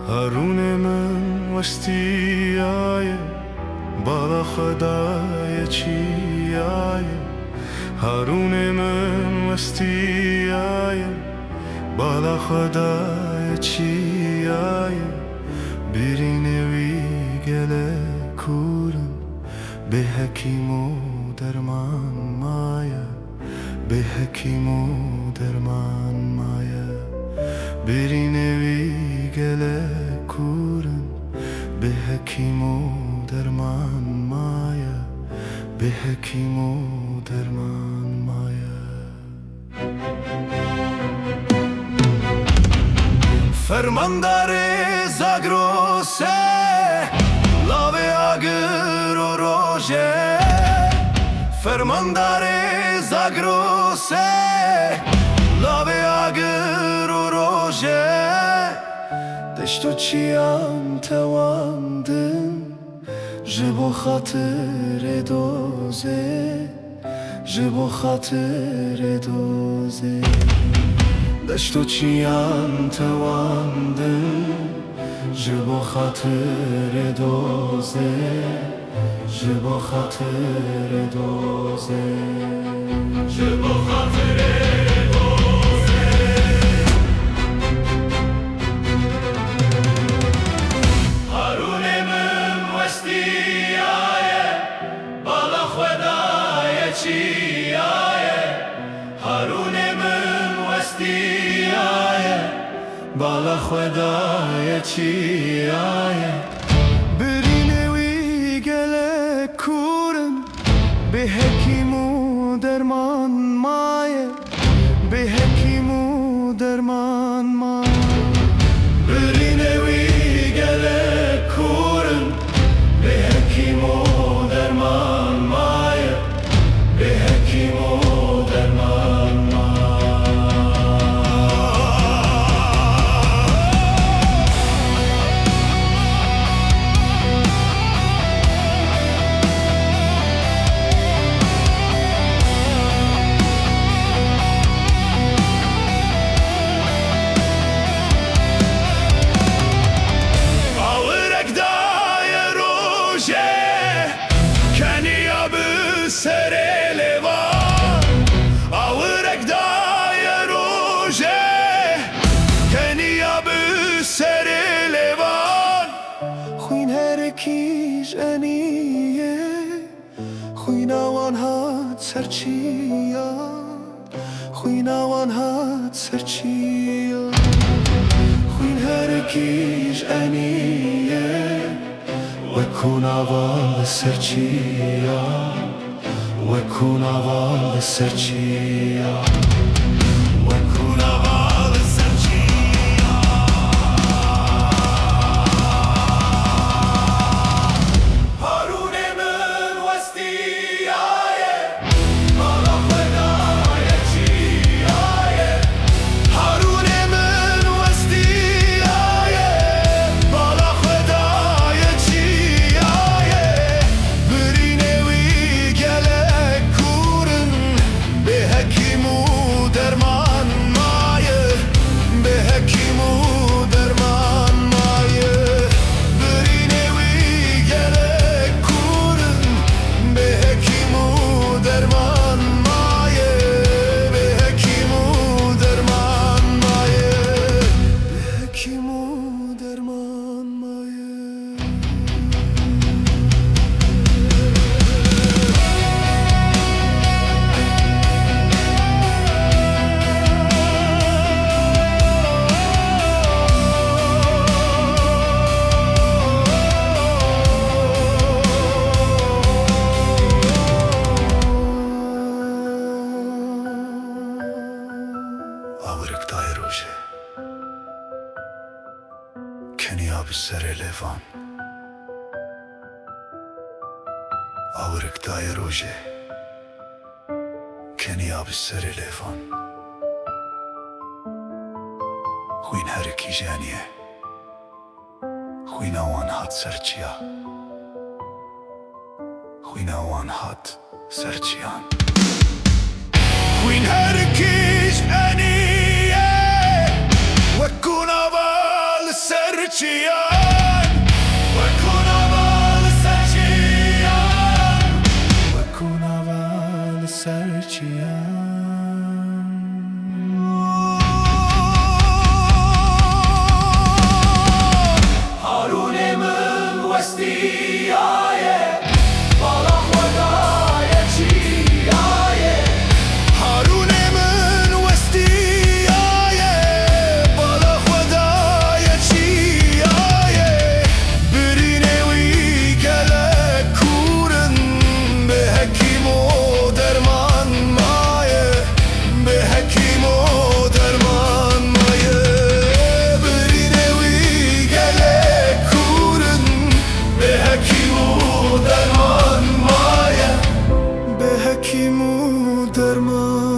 هارون من وستیای بالا خدای چیای هارون من وستیای بالا خدای چیای برینوی گله کورن به حکیم و درمان مایه به حکیم و درمان مایه برینوی گله کورن به حکیم و درمان مایه به حکیم و درمان مایه فرماندار زاگروسه لاوه آگر و روژه فرماندار زاگروسه لاوه آگر و روژه دشتو چیان تواندن جبو خاطر دوزه جبو خاطر دوزه دشتو چیان تواندن جبو خاطر دوزه جبو خاطر دوزه جبو خاطر بالا خدای چیایه برینوی گله کورن به حکیم و درمان مایه به حکیم و درمان مایه برینوی گله کورن به حکیم و درمان مایه به حکیم و درمان مایه کیش انیه خویناوان هات سرچیا خویناوان هات سرچیا خوین هر کیش انیه وکوناوان سرچیا وکوناوان سرچیا کنیا بسر لیوان آورک دای روژه کنیا بسر لیوان خوین هرکی جانیه خوین آوان هات سرچیا خوین آوان هات سرچیان خوین هرکیش انیه وکون آوال سرچیا دریم و درمان